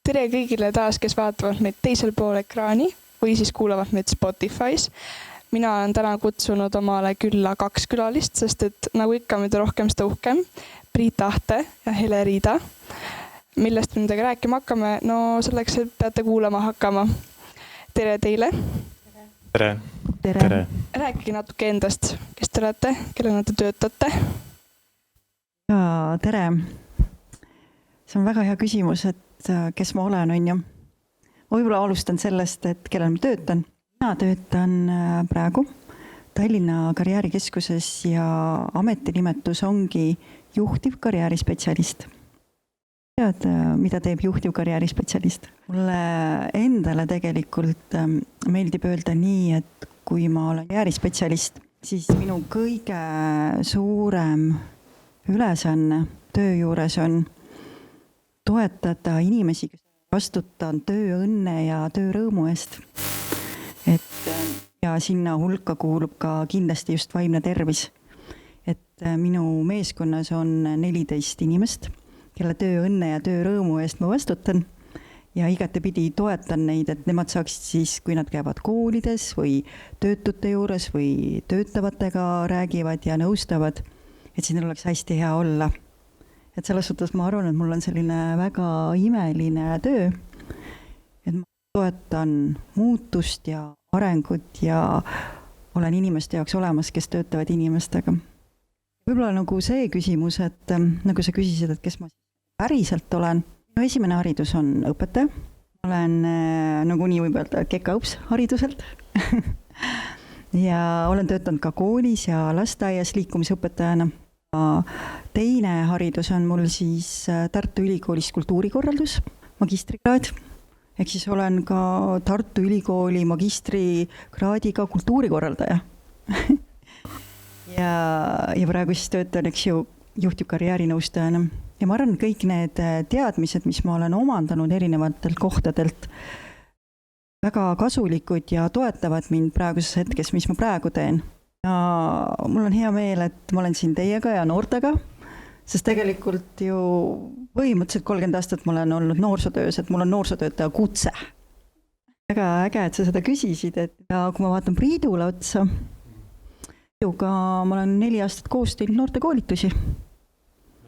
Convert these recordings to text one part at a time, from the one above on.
Tere kõigile taas, kes vaatavad meid teisel pool ekraani või siis kuulavad meid Spotify's. Mina olen täna kutsunud omale külla 2 külalist, sest et nagu ikka mida rohkem, seda uhkem. Priit Ahte ja Hele Riida. Millest me midagi rääkima hakkame? No selleks, et peate kuulama hakkama. Tere teile! Tere! Tere! Rääkige natuke endast. Kes te olete? Kellena te töötate? Tere! See on väga hea küsimus, et kes ma olen, on ju. Ma võib-olla alustan sellest, et kellel ma töötan. Mina töötan praegu Tallinna karjäärikeskuses ja ametinimetus ongi juhtiv karjäärispetsialist. Tead, mida teeb juhtiv karjäärispetsialist? Mulle endale tegelikult meeldib öelda nii, et kui ma olen karjäärispetsialist, siis minu kõige suurem ülesanne töö juures on toetada inimesi, kes vastutan tööõnne ja töörõõmu eest. Ja sinna hulka kuulub ka kindlasti just vaimne tervis. Et minu meeskonnas on 14 inimest, kelle tööõnne ja töörõõmu eest ma vastutan. Ja igatepidi toetan neid, et nemad saaksid siis, kui nad käivad koolides või töötute juures või töötavatega räägivad ja nõustavad, et siin oleks hästi hea olla. Et selles suhtes ma arvan, et mul on selline väga imeline töö, et ma toetan muutust ja arengut ja olen inimeste jaoks olemas, kes töötavad inimestega. Võib-olla nagu see küsimus, et nagu sa küsisid, et kes ma päriselt olen. Minu esimene haridus on õpetaja. Ma olen nagu nii võib öelda kekaõps hariduselt. Ja olen töötanud ka koolis ja lasteaias liikumisõpetajana. Teine haridus on mul siis Tartu Ülikoolis kultuurikorraldus, magistrikraad. Ehk siis olen ka Tartu Ülikooli magistrikraadiga kultuurikorraldaja. ja praegu siis töötan, eks ju, juhtivkarjäärinõustajana. Ja ma arvan, kõik need teadmised, mis ma olen omandanud erinevatelt kohtadelt, väga kasulikud ja toetavad mind praeguses hetkes, mis ma praegu teen. Ja mul on hea meel, et ma olen siin teiega ja noortega, sest tegelikult ju põhimõtteliselt 30 aastat ma olen olnud noorsootöös, et mul on noorsootöötaja kutse. Väga äge, et sa seda küsisid, ja kui ma vaatan Priidule otsa, ma olen 4 aastat koos teinud noortekoolitusi.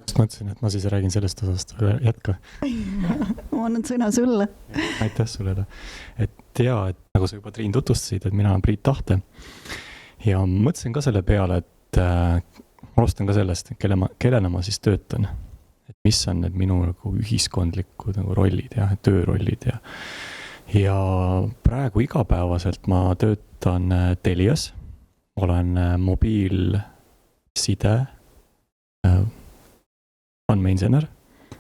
Just mõtlesin, et ma siis räägin sellest osast, jätka. Ma annan sõna sulle. Aitäh sulle. Et nagu sa juba Triin tutvustasid, et mina olen Priit Ahte. Ja mõtlesin ka selle peale, et alustan ka sellest, kellena ma siis töötan. Et mis on need minu nagu ühiskondlikud nagu rollid ja töörollid. Ja praegu igapäevaselt ma töötan Telias. Olen mobiilside andmeinsener,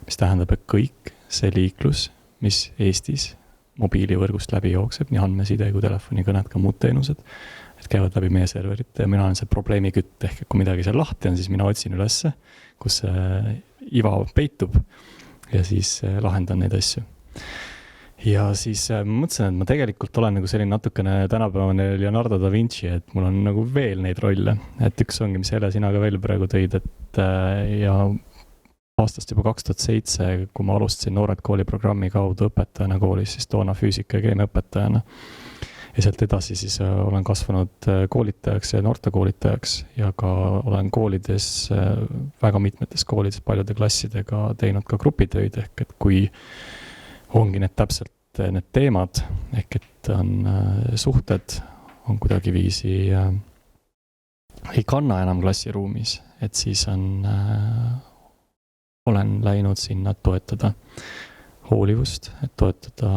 mis tähendab, et kõik see liiklus, mis Eestis mobiilivõrgust läbi jookseb, nii andmeside kui telefonikõned, ka muud teenused, et käivad läbi meie serverite ja mina olen see probleemikütt, ehk kui midagi seal lahti on, siis mina otsin ülesse, kus see iva peitub ja siis lahendan neid asju. Ja siis mõtlesin, et ma tegelikult olen nagu selline natukene tänapäevane Leonardo da Vinci, et mul on nagu veel neid rolle, et üks ongi, mis Hele sina ka veel praegu tõid, et ja aastast juba 2007, kui ma alustasin Noored kooli programmi kaudu õpetajana koolis, siis toona füüsika ja keemia õpetajana. Ja sealt edasi siis olen kasvanud koolitajaks ja noortekoolitajaks ja ka olen koolides, väga mitmetes koolides paljude klassidega teinud ka grupitöid, ehk et kui ongi need täpselt need teemad, ehk et on suhted, on kuidagi viisi ei kanna enam klassiruumis, et siis olen läinud sinna toetada hoolivust, et toetada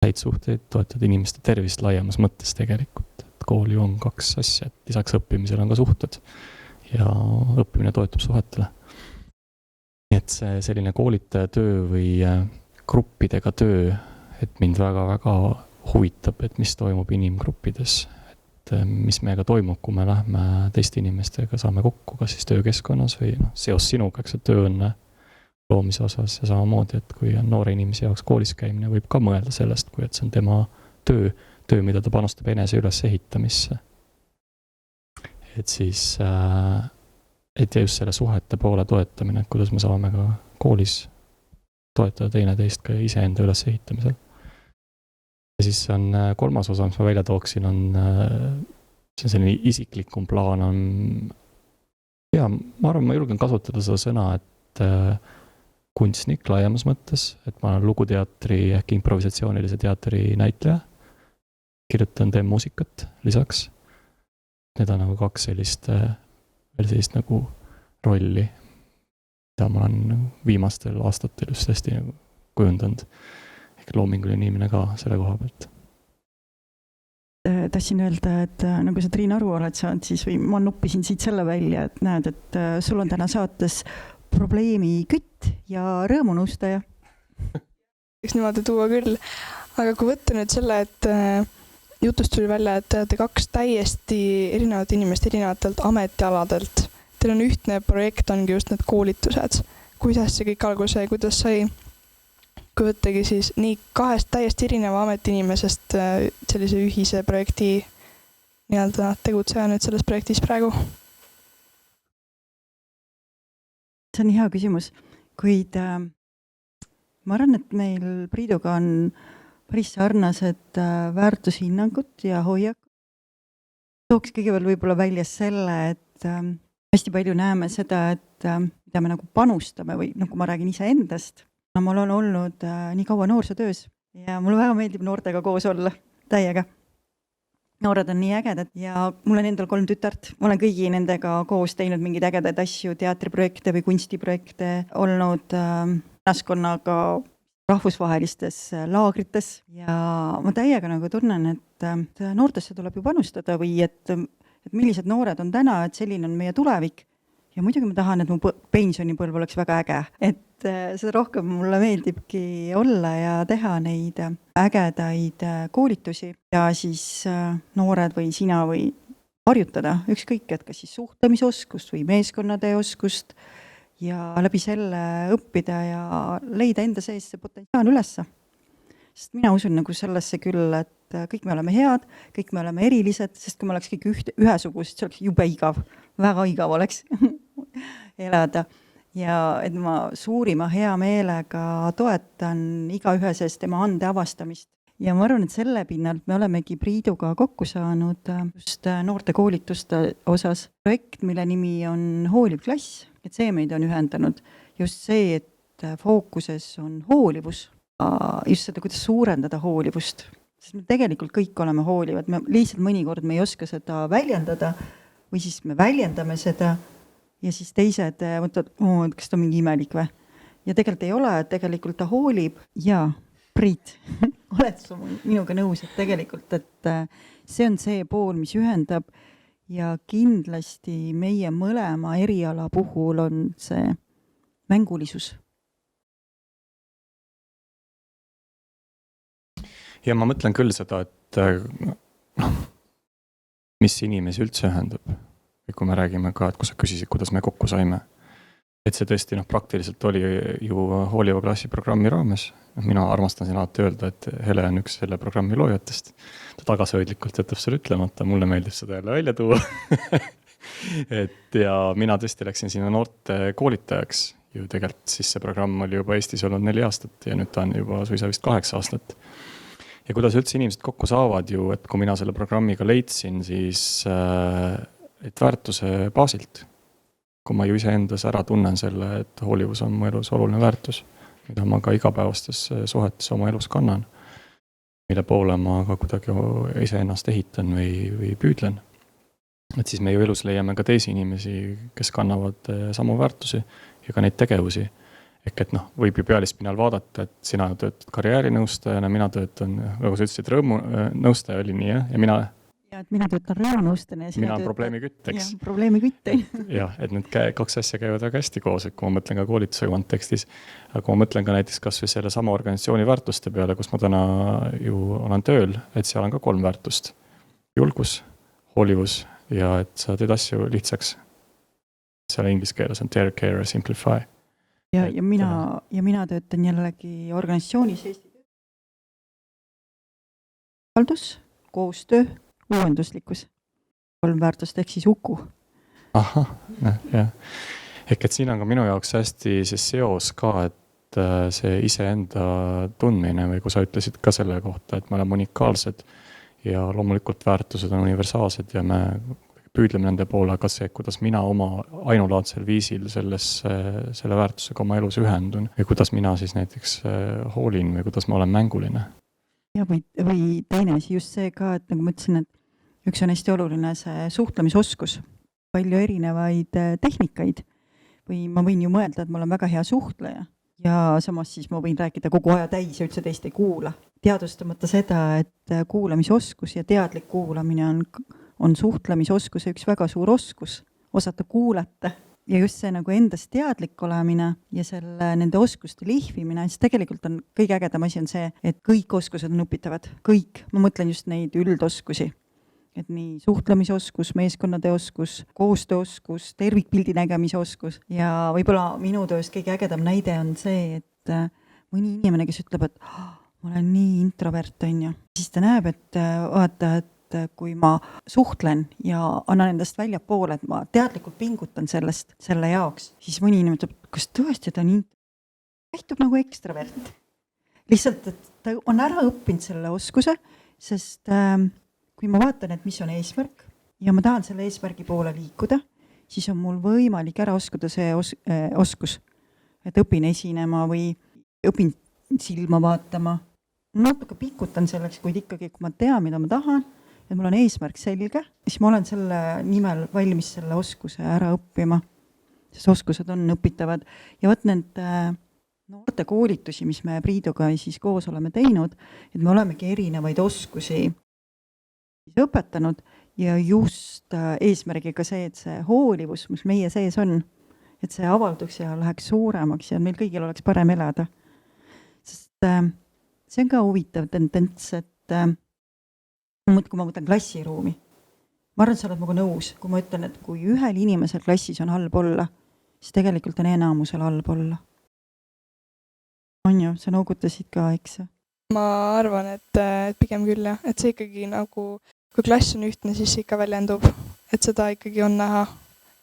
häid suhteid, toetada inimeste tervist laiemas mõttes tegelikult. Et kooli on 2 asja, et lisaks õppimisel on ka suhted ja õppimine toetub suhetele. Nii et see selline koolitaja töö või gruppidega töö, et mind väga-väga huvitab, et mis toimub inimgruppides, et mis meiega toimub, kui me lähme teiste inimestega, saame kokku, kas siis töökeskkonnas või seos sinuga, eks tööõnne loomise osas ja samamoodi, et kui on noore inimese jaoks koolis käimine, võib ka mõelda sellest, kui et see on tema töö, mida ta panustab enese üles ehitamisse. Et siis, et just selle suhete poole toetamine, et kuidas me saame ka koolis toetada teineteist ka iseenda ülesehitamisel. Ja siis on kolmas osa, mis ma välja tooksin, on see on selline isiklikum plaan, on ma arvan, ma julgen kasutada seda sõna, et kunstnik laiemas mõttes, et ma olen luguteatri ehk improvisatsioonilise teatri näitleja, teen muusikat lisaks. Need on nagu kaks sellist nagu rolli, mida ma olen viimastel aastatel just hästi nagu kujundanud. Ehk loominguline inimene ka selle koha pealt. Tahtsin öelda, et nagu sa Triin aru oled saanud, siis või ma nuppisin siit selle välja, et näed, et sul on täna saates probleemi kütt ja rõõmunõustaja. Võiks niimoodi tuua küll, aga kui võtta nüüd selle, et jutust tuli välja, et te olete kaks täiesti erinevat inimest erinevatelt ametialadelt. Teil on ühtne projekt, ongi just need koolitused. Kuidas see kõik alguse ja kuidas sai? Kui võttagi siis nii kahest täiesti erineva ametiinimesest sellise ühise projekti nii-öelda tegutseja nüüd selles projektis praegu? See on hea küsimus, kuid ma arvan, et meil Priiduga on päris sarnased väärtushinnangud ja hoiak. Tooks kõigepealt võib-olla välja selle, et hästi palju näeme seda, et mida me nagu panustame või nagu ma räägin ise endast. Mul on olnud nii kaua noorsootöös ja mulle väga meeldib noortega koos olla, täiega. Noored on nii ägedad ja mul on endal 3 tütart. Ma olen kõigi nendega koos teinud mingeid ägedaid asju, teatriprojekte või kunstiprojekte, olnud naskonnaga rahvusvahelistes laagrites ja ma täiega nagu tunnen, et noortesse tuleb ju panustada või et millised noored on täna, et selline on meie tulevik. Ja muidugi ma tahan, et mu pensionipõlv oleks väga äge, et seda rohkem mulle meeldibki olla ja teha neid ägedaid koolitusi ja siis noored või sina või harjutada ükskõik, et kas siis suhtlemisoskust või meeskonnateoskust ja läbi selle õppida ja leida enda sees see potentsiaal ülesse. Sest mina usun nagu sellesse küll, et kõik me oleme head, kõik me oleme erilised, sest kui me oleks kõik ühesugused, see oleks jube igav, väga igav oleks elada. Ja et ma suurima hea meelega toetan igaühe sees tema ande avastamist. Ja ma arvan, et selle pinnalt me olemegi Priiduga kokku saanud just noorte koolituste osas projekt, mille nimi on Hooliv klass, et see meid on ühendanud. Just see, et fookuses on hoolivus, just seda, kuidas suurendada hoolivust. Sest me tegelikult kõik oleme hoolivad, me lihtsalt mõnikord me ei oska seda väljendada või siis me väljendame seda ja siis teised mõtlevad, kas ta on mingi imelik või? Ja tegelikult ei ole, tegelikult ta hoolib. Ja, Priit, oled sa minuga nõus, et tegelikult, et see on see pool, mis ühendab ja kindlasti meie mõlema eriala puhul on see mängulisus. Ja ma mõtlen küll seda, et mis inimesi üldse ühendab. Ja kui me räägime ka, et kui sa küsisid, kuidas me kokku saime. Et see tõesti praktiliselt oli ju Hooliva klassi programmi raames. Mina armastan siin alati öelda, et Hele on üks selle programmi loojatest. Ta tagasihoidlikult jätab selle ütlemata, mulle meeldib seda jälle välja tuua. Ja mina tõesti läksin sinna noorte koolitajaks. Ju tegelikult siis see programm oli juba Eestis olnud 4 aastat ja nüüd ta on juba suisa vist 8 aastat. Ja kuidas üldse inimesed kokku saavad ju, et kui mina selle programmiga leidsin, siis et väärtuse baasilt. Kui ma ju ise endas ära tunnen selle, et hoolivus on mu elus oluline väärtus, mida ma ka igapäevastes suhetes oma elus kannan, mille poole ma ka kuidagi ise ennast ehitan või püüdlen. Et siis me ju elus leiame ka teisi inimesi, kes kannavad samu väärtusi ja ka neid tegevusi. Ehk et võib ju pealispinnal vaadata, et sina töötad karjäärinõustajana, mina töötan, nagu sa ütlesid, rõõmunõustaja oli nii, ja mina... Ja, et mina töötan rõõmunõustajana. Mina on probleemi kütt, eks. Ja, probleemi kütt. Jah, et need 2 asja käivad väga hästi koos, et kui ma mõtlen ka koolituse kontekstis, aga kui ma mõtlen ka näiteks kas või selle sama organisatsiooni väärtuste peale, kus ma täna ju olen tööl, et seal on ka 3 väärtust. Julgus, hoolivus ja et sa teed asju lihtsaks. Seal inglise keeles on tear, care, simplify. Ja mina töötan jällegi organisatsioonis Eesti haldus, koostöö, uuenduslikkus. 3 väärtust ehk siis Uku. Ahah, jah. Ehk et siin on ka minu jaoks hästi see seos ka, et see iseenda tundmine või kui sa ütlesid ka selle kohta, et me oleme unikaalsed ja loomulikult väärtused on universaalsed ja me püüdleme nende poole, aga see, kuidas mina oma ainulaadsel viisil selle väärtusega oma elus ühendun või kuidas mina siis näiteks hoolin või kuidas ma olen mänguline. Ja või teine asi just see ka, et nagu ma ütlesin, et üks on hästi oluline see suhtlemisoskus, palju erinevaid tehnikaid või ma võin ju mõelda, et ma olen väga hea suhtleja ja samas siis ma võin rääkida kogu aja täis ja üldse teist ei kuula. Teadvustamata seda, et kuulamisoskus ja teadlik kuulamine on suhtlemisoskuse üks väga suur oskus, osata kuulata ja just see nagu endast teadlik olemine ja nende oskuste lihvimine, siis tegelikult on kõige ägedam asi on see, et kõik oskused on õpitavad, kõik, ma mõtlen just neid üldoskusi, et nii suhtlemisoskus, meeskonnade oskus, koostööoskus, tervikpildi nägemise oskus ja võib-olla minu tööst kõige ägedam näide on see, et mõni inimene, kes ütleb, et ma olen nii introvert, on ju, siis ta näeb, et vaata, et kui ma suhtlen ja annan endast väljapoole, et ma teadlikult pingutan selle jaoks, siis mõni inimene ütleb, kas tõesti ta on käitub nagu ekstravert. Lihtsalt, et ta on ära õppinud selle oskuse, sest kui ma vaatan, et mis on eesmärk ja ma tahan selle eesmärgi poole liikuda, siis on mul võimalik ära oskuda see oskus, et õpin esinema või õpin silma vaatama. Natuke pikutan selleks, kuid ikkagi, kui ma tean, mida ma tahan, et mul on eesmärk selge, siis ma olen selle nimel valmis selle oskuse ära õppima, sest oskused on õpitavad. Ja võt need noorte koolitusi, mis me Priiduga siis koos oleme teinud, et me olemegi erinevaid oskusi õpetanud ja just eesmärgiga see, et see hoolivus, mis meie sees on, et see avalduks ja läheks suuremaks ja meil kõigil oleks parem elada. Sest see on ka huvitav tendents, et kui ma võtan klassiruumi, ma arvan, et sa oled minuga nõus, kui ma ütlen, et kui ühel inimesel klassis on halb olla, siis tegelikult on enamusel halb olla. On ju, sa noogutasid ka, eks? Ma arvan, et pigem küll jah, et see ikkagi nagu, kui klass on ühtne, siis ikka väljendub, et seda ikkagi on näha.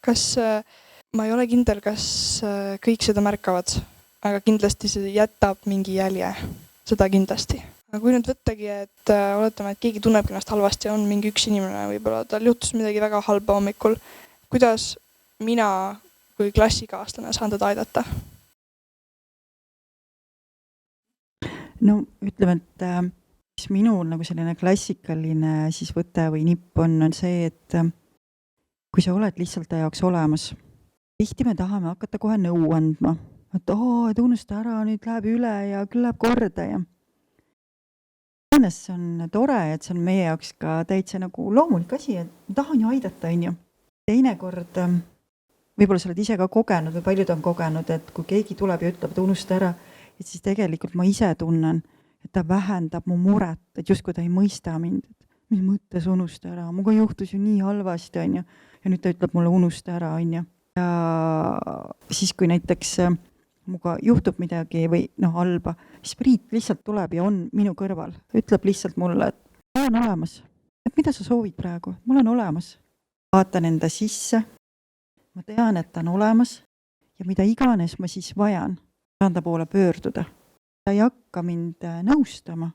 Ma ei ole kindel, kas kõik seda märkavad, aga kindlasti see jätab mingi jälje, seda kindlasti. Aga kui nüüd võttagi, et oletame, et keegi tunneb ennast halvasti, on mingi üks inimene, võib-olla tal juhtus midagi väga halba hommikul, kuidas mina kui klassikaaslane saan teda aidata? No ütleme, et mis minul nagu selline klassikaline siis võte või nipp on see, et kui sa oled lihtsalt ta jaoks olemas, tihti me tahame hakata kohe nõu andma, et unusta ära, nüüd läheb üle ja küll läheb korda ja see on tore, et see on meie jaoks ka täitsa nagu loomulik asi, et ma tahan ju aidata, on ju. Teinekord, võib-olla sa oled ise ka kogenud või paljud on kogenud, et kui keegi tuleb ja ütleb, et unusta ära, et siis tegelikult ma ise tunnen, et ta vähendab mu muret, et justkui ta ei mõista mind, et mis mõttes unusta ära, muga juhtus ju nii halvasti, on ju, ja nüüd ta ütleb mulle unusta ära, on ju. Ja siis, kui näiteks muga juhtub midagi või halba, siis Priit lihtsalt tuleb ja on minu kõrval. Ütleb lihtsalt mulle, et ma olen olemas. Et mida sa soovid praegu? Ma olen olemas. Vaatan enda sisse. Ma tean, et ta on olemas ja mida iganes ma siis vajan, saan ta poole pöörduda. Ta ei hakka mind nõustama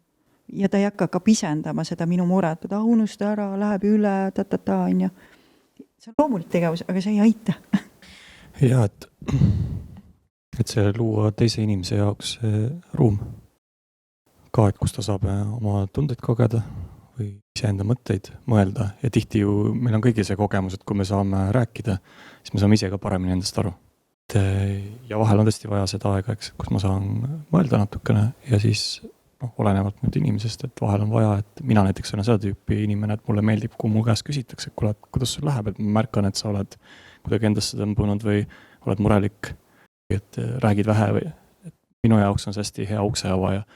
ja ta ei hakka ka pisendama seda minu muret, et unusta ära, läheb üle, on ju. See on loomulik tegevus, aga see ei aita. Ja, et see luua teise inimese jaoks ruum. Ka, et kus ta saab oma tundeid kogeda või iseenda mõtteid mõelda. Ja tihti ju meil on kõigi see kogemus, et kui me saame rääkida, siis me saame ise ka paremini endast aru. Ja vahel on tõesti vaja seda aega, kus ma saan mõelda natukene ja siis olenevalt nüüd inimesest, et vahel on vaja, et mina näiteks olen seda tüüpi inimene, et mulle meeldib, kui mu käest küsitakse, et kuule, kuidas sul läheb, et ma märkan, et sa oled kuidagi endasse tõmbunud või oled murelik, et räägid vähe või et minu jaoks on see hästi hea ukseavaja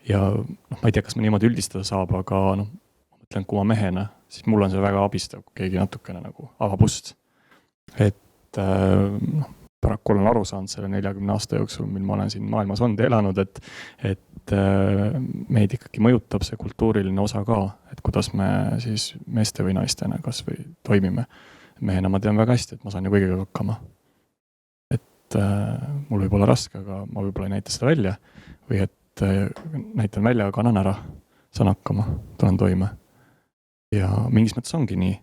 ja ma ei tea, kas ma niimoodi üldistada saab, aga ma mõtlen, kui ma mehena, siis mul on see väga abistav, kui keegi natukene nagu avab ust. Et paraku olen aru saanud selle 40 aasta jooksul, mil ma olen siin maailmas olnud ja elanud, et meid ikkagi mõjutab see kultuuriline osa ka, et kuidas me siis meeste või naistena kas või toimime. Mehena ma tean väga hästi, et ma saan ju kõigega hakkama. Et mul võib olla raske, aga ma võib-olla ei näita seda välja või et näitan välja, aga kannan ära, saan hakkama, tulen toime. Ja mingis mõttes ongi nii.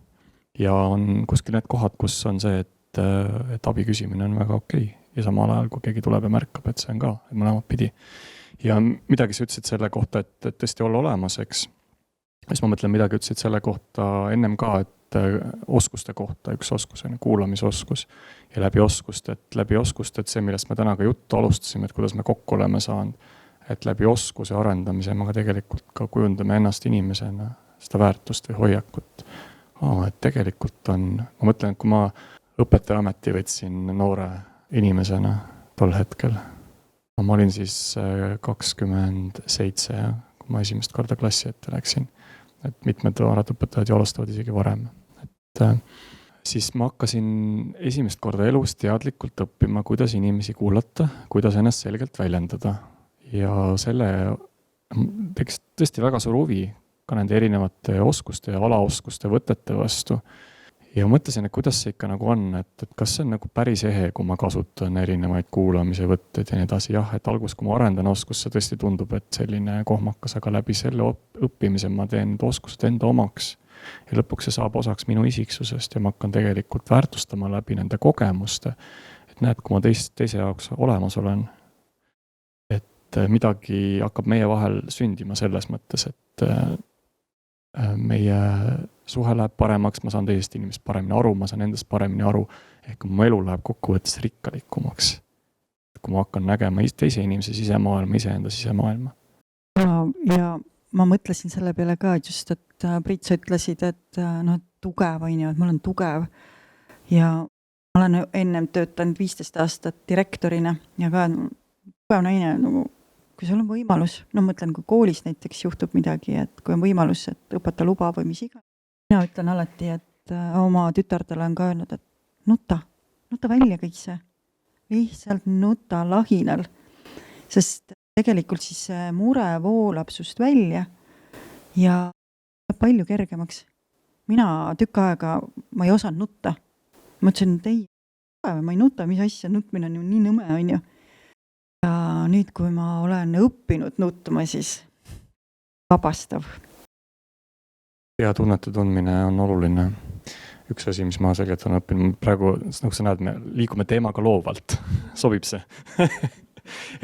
Ja on kuskil need kohad, kus on see, et abi küsimine on väga okei. Ja samal ajal, kui keegi tuleb ja märkab, et see on ka, et mõlemad pidi. Ja midagi sa ütlesid selle kohta, et tõesti olla olemas, eks. Siis ma mõtlen, midagi ütlesid selle kohta ennem ka, et oskuste kohta, üks oskus on kuulamisoskus ja läbi oskust, et see, millest me täna ka juttu alustasime, et kuidas me kokku oleme saanud, et läbi oskuse arendamise me ka tegelikult ka kujundame ennast inimesena, seda väärtust või hoiakut. Et tegelikult on, ma mõtlen, et kui ma õpetaja ameti võtsin noore inimesena tol hetkel, ma olin siis 27 ja kui ma esimest korda klassi ette läksin, et mitmed õpetajad ju alustavad isegi varem. Siis ma hakkasin esimest korda elus teadlikult õppima, kuidas inimesi kuulata, kuidas ennast selgelt väljendada. Ja selle teeks tõesti väga suur huvi ka nende erinevate oskuste ja alaoskuste võtete vastu. Ja mõtlesin, et kuidas see ikka nagu on, et kas see on nagu päris ehe, kui ma kasutan erinevaid kuulamise võtteid ja nii edasi. Jah, et algus, kui ma arendan oskusse, tõesti tundub, et selline kohmakas, aga läbi selle õppimise ma teen oskused enda omaks. Ja lõpuks see saab osaks minu isiksusest ja ma hakkan tegelikult väärtustama läbi nende kogemuste. Et näed, kui ma teise jaoks olemas olen, et midagi hakkab meie vahel sündima selles mõttes, et meie suhe läheb paremaks, ma saan teisest inimest paremini aru, ma saan endast paremini aru, ehk mu elu läheb kokkuvõttes rikkalikumaks. Kui ma hakkan nägema teise inimese sisemaailma, iseenda sisemaailma. Ja ma mõtlesin selle peale ka, et just, et Priit, sa ütlesid, et tugev on ju, et ma olen tugev ja ma olen ennem töötanud 15 aastat direktorina ja ka tugev naine, nagu, kui sul on võimalus, mõtlen, kui koolis näiteks juhtub midagi, et kui on võimalus, et õpetaja luba või mis iga. Mina ütlen alati, et oma tütardele on ka öelnud, et nuta välja kõik see. Lihtsalt nuta lahinal, sest tegelikult siis see mure voolab sust välja ja palju kergemaks. Mina tükk aega, ma ei osanud nutta. Ma ütlesin, et ma ei nuta, mis asja, nutmine on ju nii nõme, on ju. Ja nüüd, kui ma olen õppinud nutma, siis vabastav. Ja tunnete tundmine on oluline. Üks asi, mis ma selgelt olen õppinud, praegu, nagu sa näed, me liigume teemaga loovalt. Sobib see?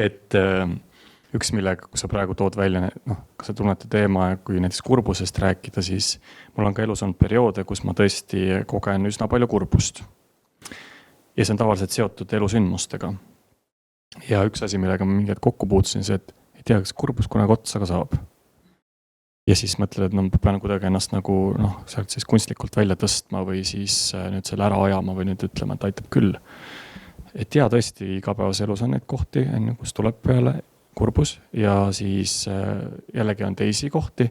Et üks, millega, kui sa praegu tood välja, kas sa tunnete teema, kui näiteks kurbusest rääkida, siis mul on ka elus olnud perioode, kus ma tõesti kogen üsna palju kurbust. Ja see on tavaliselt seotud elusündmustega. Ja üks asi, millega ma mingid kokku puutusin, see, et ei tea, kas kurbus kunagi otsa ka saab. Ja siis mõtled, et ma pean kuidagi ennast nagu, sealt siis kunstlikult välja tõstma või siis nüüd selle ära ajama või nüüd ütlema, et aitab küll. Et ja tõesti, igapäevas elus on neid kohti, enne kus tuleb peale kurbus ja siis jällegi on teisi kohti,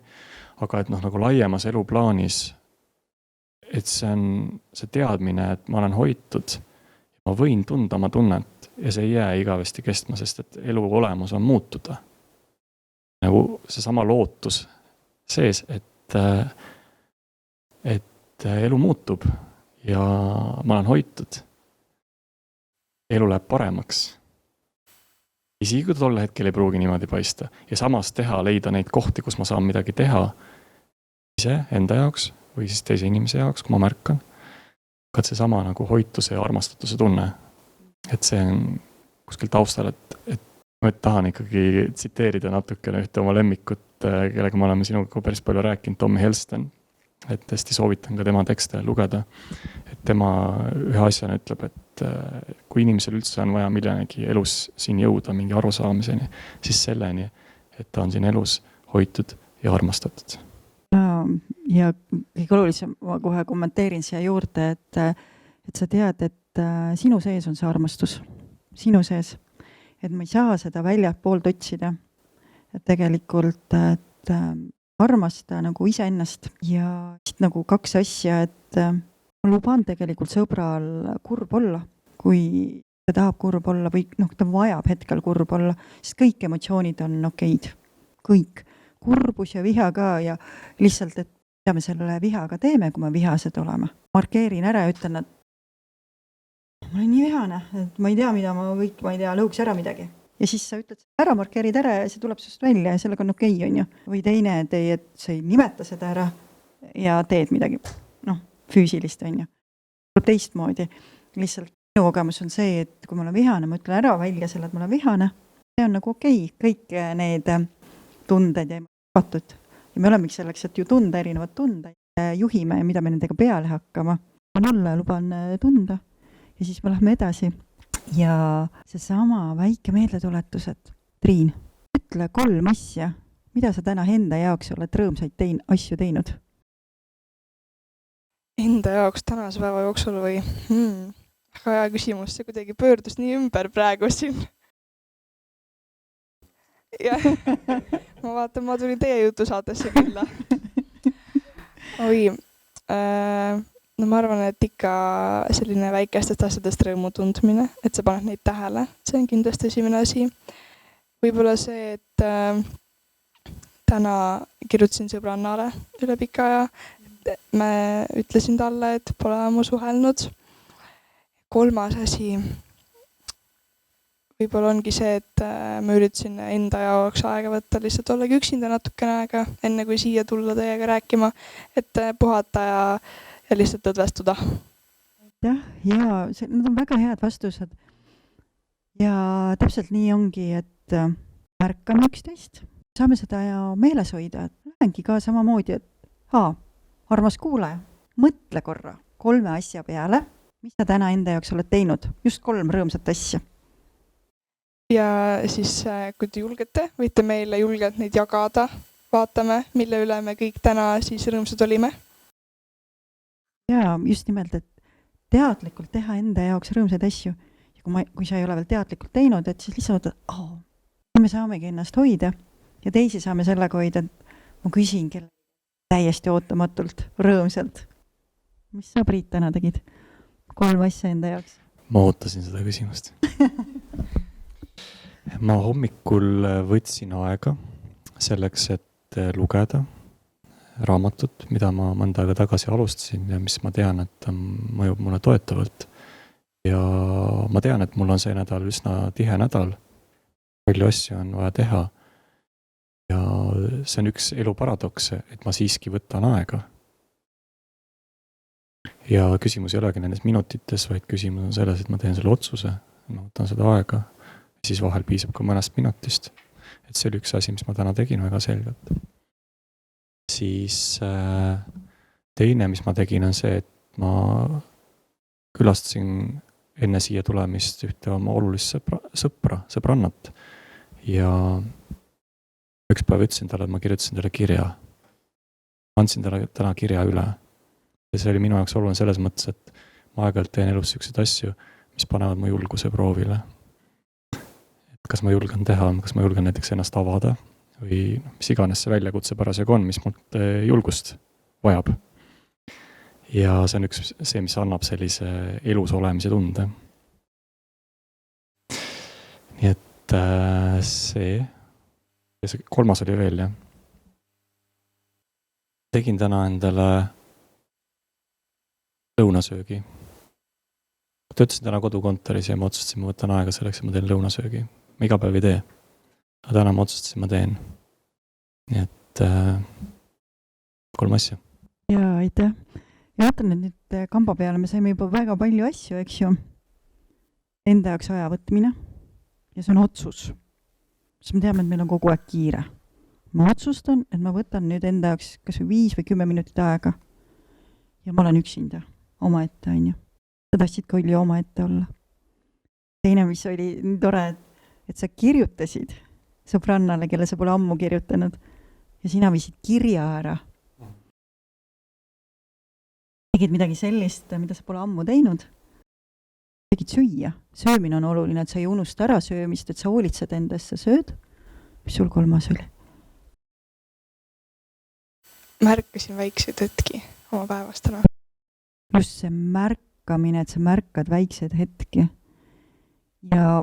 aga et nagu laiemas eluplaanis, et see on see teadmine, et ma olen hoitud, ma võin tunda oma tunnet ja see ei jää igavesti kestma, sest et elu olemus on muutuda. Nagu see sama lootus sees, et elu muutub ja ma olen hoitud. Elu läheb paremaks. Isegi tol hetkel ei pruugi niimoodi paista. Ja samas leida neid kohti, kus ma saan midagi teha ise enda jaoks või siis teise inimese jaoks, kui ma märkan. Ka see sama nagu hoituse ja armastatuse tunne. Et see on kuskil taustal, et ma tahan ikkagi tsiteerida natukene ühte oma lemmikut, kellega me oleme sinuga päris palju rääkinud, Tommy Helston. Et tõesti soovitan ka tema tekste lugeda. Et tema ühe asjana ütleb, et kui inimesel üldse on vaja millenegi elus siin jõuda mingi arusaamiseni, siis selleni, et ta on siin elus hoitud ja armastatud. Ja kõige olulisem, ma kohe kommenteerin siia juurde, et sa tead, et sinu sees on see armastus. Sinu sees. Et ma ei saa seda väljalt poolt otsida. Et tegelikult, et armasta nagu iseennast ja nagu kaks asja, et ma luban tegelikult sõbral kurb olla, kui ta tahab kurb olla või ta vajab hetkel kurb olla, sest kõik emotsioonid on okeid. Kõik. Kurbus ja viha ka ja lihtsalt, et mida me selle vihaga teeme, kui me vihased oleme. Markeerin ära ja ütlen, et ma olen nii vihane, et ma ei tea, mida ma kõik, ma ei tea, lõhuks ära midagi. Ja siis sa ütled, ära markeerid ära ja see tuleb sust välja ja sellega on okei, on ju. Või teine tee, et sa ei nimeta seda ära ja teed midagi, füüsilist, on ju. Teistmoodi. Lihtsalt minu kogemus on see, et kui ma olen vihane, ma ütlen ära välja selle, et ma olen vihane. See on nagu okei, kõik need tunded ja kaotud. Ja me olemegi selleks, et ju tunda erinevad tundeid. Juhime, mida me nendega peale hakkama. On olla ja luban tunda ja siis me lähme edasi. Ja seesama väike meeldetuletus, et Triin, ütle 3 asja, mida sa täna enda jaoks oled rõõmsaid asju teinud? Enda jaoks tänase päeva jooksul või? Väga hea küsimus, see kuidagi pöördus nii ümber praegu siin. Ja, ma vaatan, ma tulin teie jutusaatesse külla. Oi, no ma arvan, et ikka selline väikestest asjadest rõõmu tundmine, et sa paned neid tähele. See on kindlasti esimene asi. Võib-olla see, et täna kirjutasin sõbrannale üle pika aja. Me ütlesin talle, et pole ammu suhelnud. 3. asi võib-olla ongi see, et ma üritasin enda jaoks aega võtta, lihtsalt ollagi üksinda natukene aega, enne kui siia tulla teiega rääkima, et puhata ja lihtsalt õdvestuda. Jah, ja need on väga head vastused. Ja täpselt nii ongi, et märkame üksteist. Saame seda ja meeles hoida, et lähengi ka samamoodi, et armas kuulaja, mõtle korra 3 asja peale, mis sa täna enda jaoks oled teinud. Just 3 rõõmsat asja. Ja siis, kui te julgete, võite meile julgelt neid jagada. Vaatame, mille üle me kõik täna siis rõõmsad olime. Ja just nimelt, et teadlikult teha enda jaoks rõõmsaid asju. Ja kui sa ei ole veel teadlikult teinud, et siis lihtsalt, me saamegi ennast hoida ja teisi saame sellega hoida, et ma küsin kelle täiesti ootamatult, rõõmsalt. Mis sa, Priit, täna tegid? 3 asja enda jaoks. Ma ootasin seda küsimust. Ma hommikul võtsin aega selleks, et lugeda raamatut, mida ma mõnda aega tagasi alustasin ja mis ma tean, et mõjub mulle toetavalt. Ja ma tean, et mul on see nädal üsna tihe nädal. Palju asju on vaja teha. Ja see on üks elu paradoks, et ma siiski võtan aega. Ja küsimus ei olegi nendes minutites, vaid küsimus on selles, et ma teen selle otsuse, ma võtan seda aega, siis vahel piisab ka mõnest minutist. Et see oli üks asi, mis ma täna tegin väga selgelt. Siis teine, mis ma tegin, on see, et ma külastasin enne siia tulemist ühte oma olulist sõbrannat ja üks päev ütlesin talle, et ma kirjutasin talle kirja. Andsin talle täna kirja üle. Ja see oli minu jaoks oluline selles mõttes, et ma aeg-ajalt teen elus selliseid asju, mis panevad mu julguse proovile. Et kas ma julgen teha, kas ma julgen näiteks ennast avada või mis iganes see väljakutse parasjagu on, mis mult julgust vajab. Ja see on üks see, mis annab sellise elus olemise tunde. Nii et see 3. oli veel, jah. Tegin täna endale lõunasöögi. Töötasin täna kodukontoris ja ma otsustasin, ma võtan aega selleks, et ma teen lõunasöögi. Ma iga päev ei tee. Aga täna ma otsustasin, ma teen. Nii et 3 asja. Ja aitäh. Ja vaatan, et nüüd kamba peale me saime juba väga palju asju, eks ju. Enda jaoks aja võtmine. Ja see on otsus. Siis me teame, et meil on kogu aeg kiire. Ma otsustan, et ma võtan nüüd enda jaoks kas või 5 või 10 minutit aega. Ja ma olen üksinda. Oma ette, on ju. Sa tahtsid ka oli oma ette olla. Teine, mis oli nii tore, et sa kirjutasid sõbrannale, kelle sa pole ammu kirjutanud. Ja sina viisid kirja ära. Tegid midagi sellist, mida sa pole ammu teinud. Tegid süüa. Söömine on oluline, et sa ei unusta ära söömist, et sa hoolitsed endast, sa sööd. Mis sul 3. oli? Märkasin väikseid hetki oma päevastena. Just see märkamine, et sa märkad väikseid hetki. Ja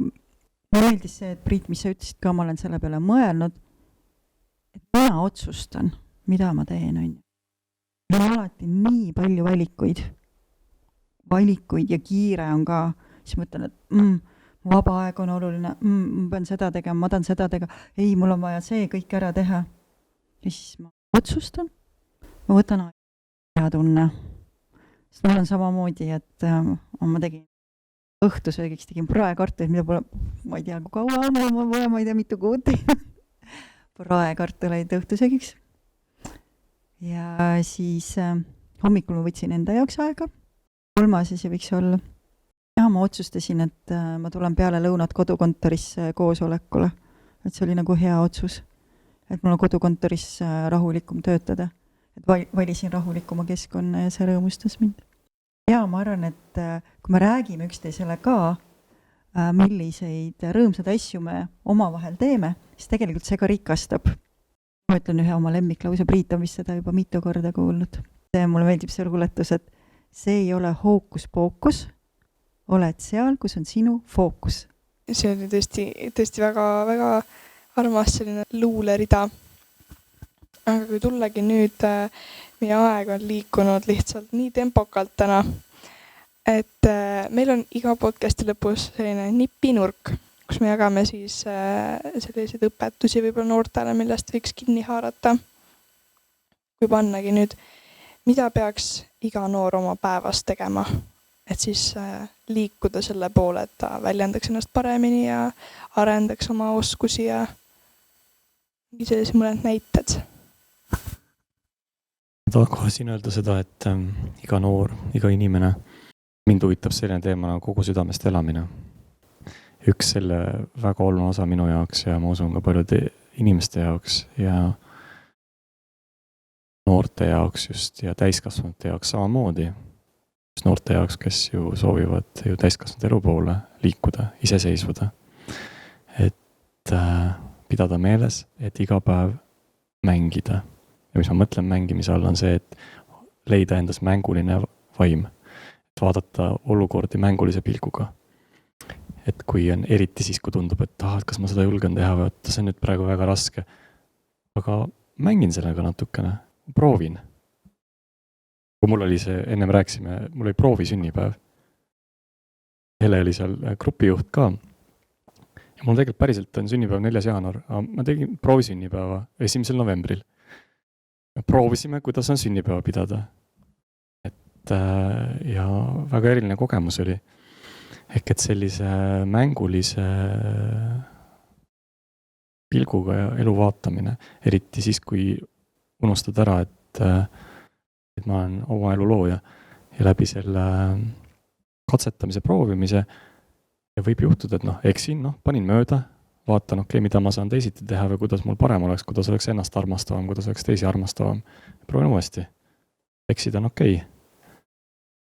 meeldis see, et Priit, mis sa ütlesid ka, ma olen selle peale mõelnud, et mina otsustan, mida ma teen, on. Meil on alati nii palju valikuid ja kiire on ka. siis mõtlen, et mu vaba aeg on oluline, ma pean seda tegema, ma tahan seda tegema, ei, mul on vaja see kõik ära teha. Ja siis ma otsustan, ma võtan hea tunne. Sest mul on samamoodi, et ma tegin õhtusöögiks, tegin praekartuleid, mida pole, ma ei tea, kui kaua ma ei tea, mitu kuud teinud. Praekartuleid õhtusöögiks. Ja siis hommikul ma võtsin enda jaoks aega. 3. asi võiks olla. Ja ma otsustasin, et ma tulen peale lõunat kodukontorisse koosolekule. Et see oli nagu hea otsus. Et mul on kodukontoris rahulikum töötada. Et valisin rahulikuma keskkonna ja see rõõmustas mind. Ja ma arvan, et kui me räägime üksteisele ka, milliseid rõõmsad asju me omavahel teeme, siis tegelikult see ka rikastab. Ma ütlen ühe oma lemmiklause, Priit on vist seda juba mitu korda kuulnud. Mulle meeldib see luuletus, et see ei ole hookus-pookus, oled seal, kus on sinu fookus. See oli tõesti väga armas selline luulerida. Aga kui tullagi nüüd, meie aeg on liikunud lihtsalt nii tempokalt täna, et meil on iga podcasti lõpus selline nipinurk, kus me jagame siis selliseid õpetusi võib-olla noortele, millest võiks kinni haarata. Kui pannagi nüüd, mida peaks iga noor oma päevas tegema, et siis liikuda selle poole, et ta väljendaks ennast paremini ja arendaks oma oskusi ja sellised mõned näited. Ma tahan kohe siin öelda seda, et iga noor, iga inimene, mind huvitab selline teema nagu kogu südamest elamine. Üks selle väga oluline osa minu jaoks ja ma usun ka paljude inimeste jaoks ja noorte jaoks just ja täiskasvanute jaoks samamoodi. Just noorte jaoks, kes ju soovivad ju täiskasvanute elu poole liikuda, iseseisvuda. Et pidada meeles, et iga päev mängida. Ja mis ma mõtlen mängimise all on see, et leida endas mänguline vaim. Et vaadata olukordi mängulise pilguga. Et kui on eriti siis, kui tundub, et kas ma seda julgen teha või see on nüüd praegu väga raske. Aga mängin sellega natukene. Proovin. Kui mul oli see, ennem rääkisime, mul oli proovi sünnipäev. Hele oli seal grupijuht ka. Ja mul tegelikult päriselt on sünnipäev 4. jaanuar. Ma tegin proovi sünnipäeva 1. novembril. Proovisime, kuidas on sünnipäeva pidada. Ja väga eriline kogemus oli. Ehk et sellise mängulise pilguga ja elu vaatamine, eriti siis, kui unustad ära, et ma olen oma elu looja ja läbi selle katsetamise, proovimise ja võib juhtuda, et eksin, panin mööda, vaatan, mida ma saan teisiti teha või kuidas mul parem oleks, kuidas oleks ennast armastavam, kuidas oleks teisi armastavam. Proovin uuesti. Eksida on okei.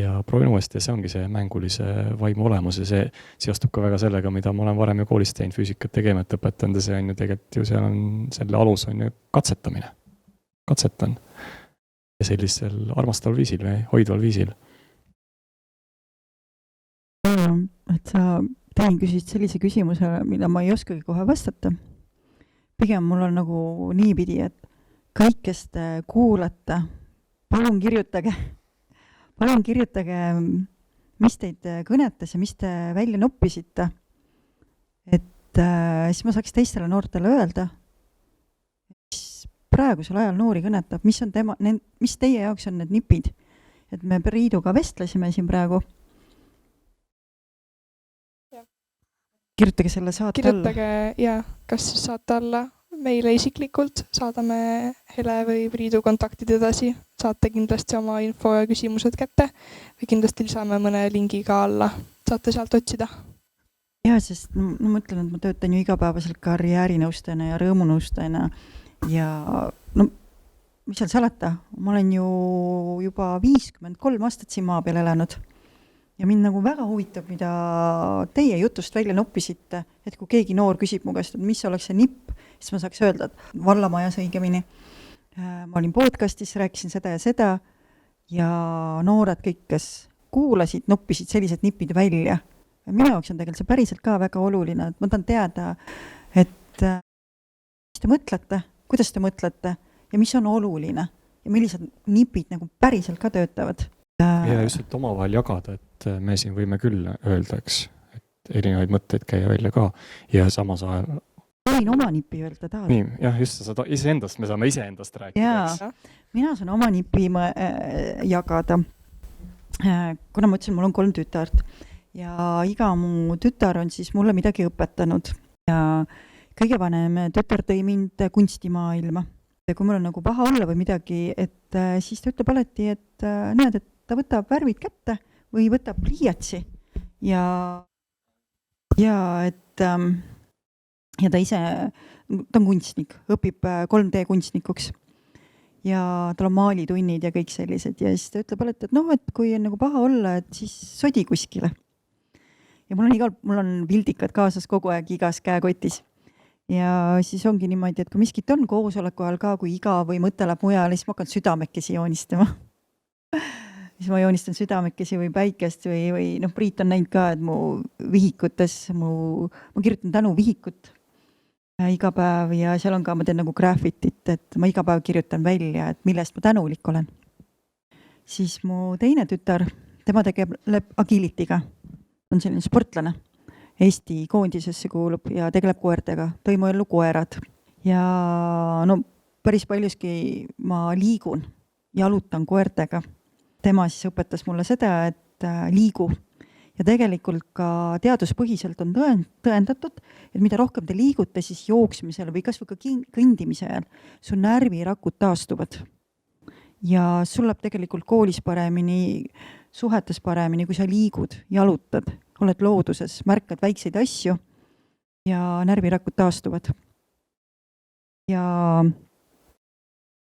Ja proovin uuesti ja see ongi see mängulise vaimu olemus ja see seostub ka väga sellega, mida ma olen varem ju koolis teinud, füüsikat ja keemiat õpetanud ja see on ju tegelikult ju seal on, selle alus on ju katsetamine. Katsetan. Ja sellisel armastaval viisil või hoidval viisil. Et sa tein küsisid sellise küsimuse, mida ma ei oskagi kohe vastata. Pigem mul on nagu niipidi, et kõik, kes te kuulate, palun kirjutage, mis teid kõnetas ja mis te välja noppisite. Et siis ma saaks teistele noortele öelda, mis praegusel ajal noori kõnetab, mis teie jaoks on need nipid. Et me Priiduga vestlesime siin praegu. Kirjutage selle saate alla. Ja kas siis saate alla meile isiklikult, saadame Hele või Priidu kontaktid edasi, saate kindlasti oma info ja küsimused kätte või kindlasti lisame mõne lingi ka alla, saate sealt otsida. Ja, sest ma mõtlen, et ma töötan ju igapäevaselt karjäärinõustajana ja rõõmunõustajana ja mis seal salata, ma olen ju juba 53 aastat siin maa peal elanud. Ja mind nagu väga huvitab, mida teie jutust välja noppisite, et kui keegi noor küsib mu käest, et mis oleks see nipp, siis ma saaks öelda, et vallamajas õigemini. Ma olin podcastis, rääkisin seda ja noored kõik, kes kuulasid, noppisid sellised nipid välja. Ja minu jaoks on tegelikult see päriselt ka väga oluline, et ma tahan teada, et mis te mõtlete, kuidas te mõtlete ja mis on oluline ja millised nipid nagu päriselt ka töötavad. ja just, et omavahel jagada, et me siin võime küll öelda, eks, et erinevaid mõtteid käia välja ka ja samas ajal. Võin oma nipi öelda tahad? Nii, jah, just seda iseendast, me saame iseendast rääkida. Jaa, mina saan oma nipi jagada. Kuna ma ütlesin, mul on 3 tütart ja iga mu tütar on siis mulle midagi õpetanud ja kõige vanem tütar tõi mind kunstimaailma. Ja kui mul on nagu paha olla või midagi, et siis ta ütleb alati, et näed, et ta võtab värvid kätte või võtab pliiatsi ja et ja ta ise, ta on kunstnik, õpib 3D kunstnikuks ja tal on maalitunnid ja kõik sellised ja siis ta ütleb alati, et noh, et kui on nagu paha olla, et siis sodi kuskile. Ja mul on vildikad kaasas kogu aeg igas käekotis. Ja siis ongi niimoodi, et kui miskit on koosoleku ajal ka, kui iga või mõte läheb mujale, siis ma hakkan südamekesi joonistama. Siis ma joonistan südamekesi või päikest või noh, Priit on näinud ka, et mu vihikutes, ma kirjutan tänu vihikut iga päev ja seal on ka, ma teen nagu graffitit, et ma iga päev kirjutan välja, et millest ma tänulik olen. Siis mu teine tütar, tema tegeleb agilityga, on selline sportlane. Eesti koondisesse kuulub ja tegeleb koertega, tõi mu ellu koerad. Ja no päris paljuski ma liigun, jalutan koertega. Tema siis õpetas mulle seda, et liigu. Ja tegelikult ka teaduspõhiselt on tõendatud, et mida rohkem te liigute, siis jooksmisel või kas või ka kõndimise ajal, su närvirakud taastuvad. Ja sul läheb tegelikult koolis paremini, suhetes paremini, kui sa liigud, jalutad, oled looduses, märkad väikseid asju ja närvirakud taastuvad. Ja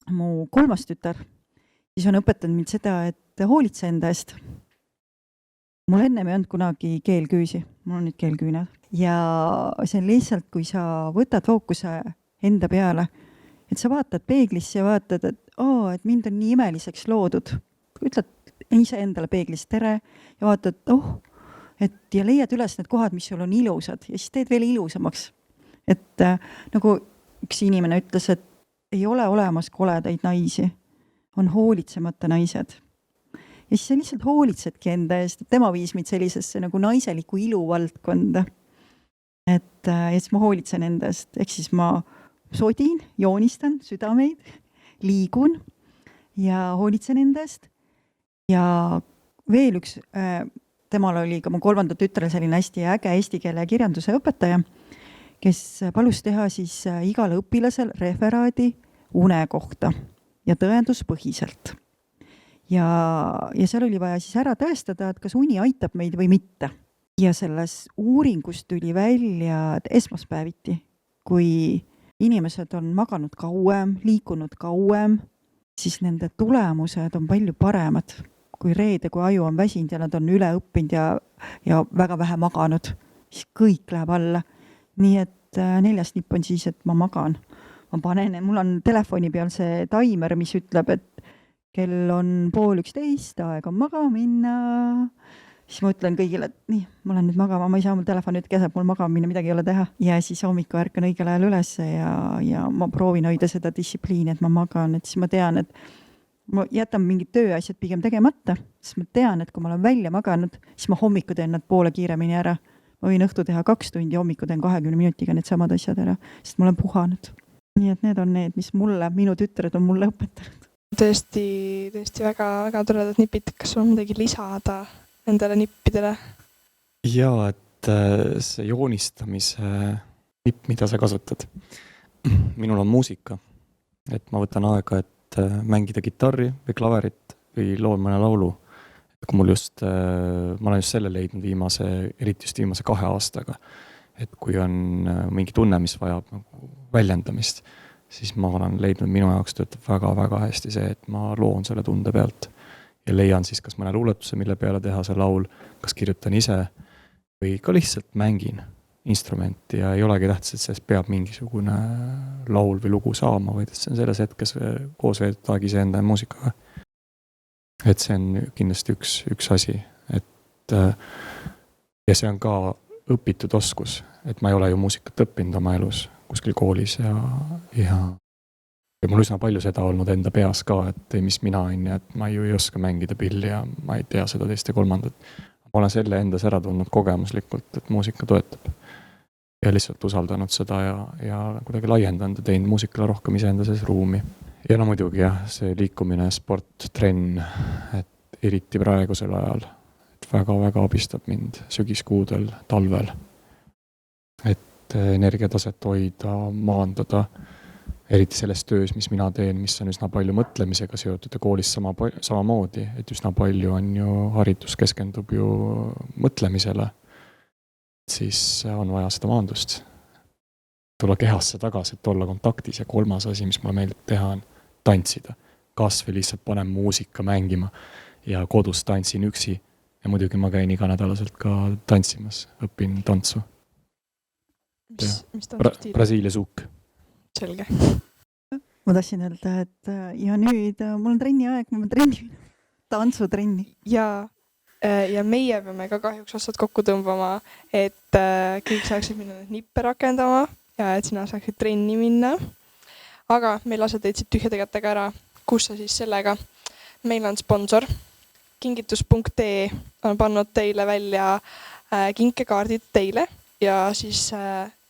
mu 3. tütar siis on õpetanud mind seda, et hoolitse enda eest. Mul ennem ei olnud kunagi keelküüsi, mul on nüüd keelküüned. Ja see on lihtsalt, kui sa võtad fookuse enda peale, et sa vaatad peeglisse ja vaatad, et mind on nii imeliseks loodud. Ütled ise endale peeglis tere ja vaatad, ja leiad üles need kohad, mis sul on ilusad ja siis teed veel ilusamaks. Et nagu üks inimene ütles, et ei ole olemas koledaid naisi, on hoolitsemata naised. Ja siis sa lihtsalt hoolitsedki enda eest, et tema viis meid sellisesse nagu naiseliku ilu valdkonda. Ja siis ma hoolitsen enda eest, ehk siis ma sodin, joonistan südameid, liigun ja hoolitsen enda eest. Ja veel üks, temal oli ka mu 3. tütrel selline hästi äge eesti keele ja kirjanduse õpetaja, kes palus teha siis igale õpilasel referaadi une kohta ja tõenduspõhiselt. Ja seal oli vaja siis ära tõestada, et kas uni aitab meid või mitte. Ja selles uuringus tuli välja, et esmaspäeviti, kui inimesed on maganud kauem, liikunud kauem, siis nende tulemused on palju paremad kui reede, kui aju on väsinud ja nad on üle õppinud ja väga vähe maganud, siis kõik läheb alla. Nii et 4. nipp on siis, et ma magan. Ma panen, mul on telefoni peal see taimer, mis ütleb, et kell on 10:30, aeg on magama minna. Siis ma ütlen kõigile, et nii, ma olen nüüd magama, ma ei saa mul telefon nüüd käseb, mul magama minna, midagi ei ole teha. Ja siis hommiku ärkan õigel ajal üles ja ma proovin hoida seda distsipliini, et ma magan, et siis ma tean, et ma jätan mingid tööasjad pigem tegemata, sest ma tean, et kui ma olen välja maganud, siis ma hommiku teen nad poole kiiremini ära. Ma võin õhtu teha 2 tundi, hommiku teen 20 minutiga need samad asjad ära, sest ma olen puhanud. Nii et need on need, mis minu tütred on mulle õpetanud. Tõesti väga, väga toredad nipid. Kas sul on midagi lisada nendele nippidele? Jaa, et see joonistamise nipp, mida sa kasutad. Minul on muusika, et ma võtan aega, et mängida kitarri või klaverit või loon mõne laulu. Kui mul ma olen just selle leidnud eriti just viimase 2 aastaga, et kui on mingi tunne, mis vajab väljendamist, siis ma olen leidnud, minu jaoks töötab väga-väga hästi see, et ma loon selle tunde pealt ja leian siis kas mõne luuletuse, mille peale teha see laul, kas kirjutan ise või ka lihtsalt mängin instrumenti ja ei olegi tähtis, et sellest peab mingisugune laul või lugu saama, vaid see on selles hetkes koos veetud aeg iseenda ja muusikaga. Et see on kindlasti üks asi, et ja see on ka õpitud oskus, et ma ei ole ju muusikat õppinud oma elus kuskil koolis ja ja mul üsna palju seda olnud enda peas ka, et mis mina on ja et ma ju ei oska mängida pilli ja ma ei tea seda teist ja kolmandat. Ma olen selle endas ära tundnud kogemuslikult, et muusika toetab. Ja lihtsalt usaldanud seda ja kuidagi laiendanud ja teinud muusikale rohkem iseenda sees ruumi. Ja no muidugi jah, see liikumine, sport, trenn, et eriti praegusel ajal, et väga-väga abistab mind sügiskuudel, talvel. Et energiataset hoida, maandada, eriti selles töös, mis mina teen, mis on üsna palju mõtlemisega seotud ja koolis samamoodi, et üsna palju on ju haridus keskendub ju mõtlemisele, siis on vaja seda maandust. Tulla kehasse tagasi, et olla kontaktis ja kolmas asi, mis mulle meeldib teha, on tantsida. Kas või lihtsalt panen muusika mängima ja kodus tantsin üksi ja muidugi ma käin iganädalaselt ka tantsimas, õpin tantsu. Mis tantstiil? Brasiilia suuk. Selge. Ma tahtsin öelda, et ja nüüd mul on trenni aeg, ma pean tantsutrenni. Ja meie peame ka kahjuks otsad kokku tõmbama, et kõik saaksid minna nippe rakendama ja et sina saaksid trenni minna. Aga me ei lase teid siit tühjade kätega ära. Kus sa siis sellega? Meil on sponsor. Kingitus.ee on pannud teile välja kinkekaardid teile ja siis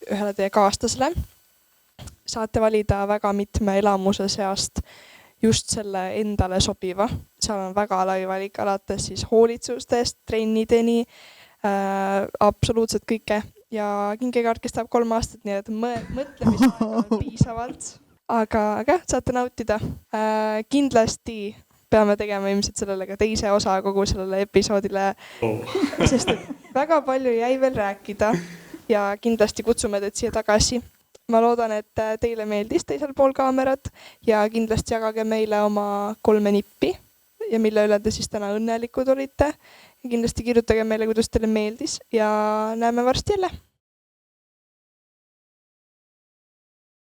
ühele teie kaastasele. Saate valida väga mitme elamuse seast just selle endale sobiva. Seal on väga lai valik alates siis hoolitsustest, trennideni, absoluutselt kõike. Ja kinkekaart kestab 3 aastat, nii et mõtlemisaega on piisavalt. Aga saate nautida. Kindlasti peame tegema ilmselt sellele ka teise osa kogu sellele episoodile, sest väga palju jäi veel rääkida ja kindlasti kutsume teid siia tagasi. Ma loodan, et teile meeldis teisel pool kaamerat ja kindlasti jagage meile oma 3 nippi ja mille üle te siis täna õnnelikud olite. Ja kindlasti kirjutage meile, kuidas teile meeldis ja näeme varsti jälle.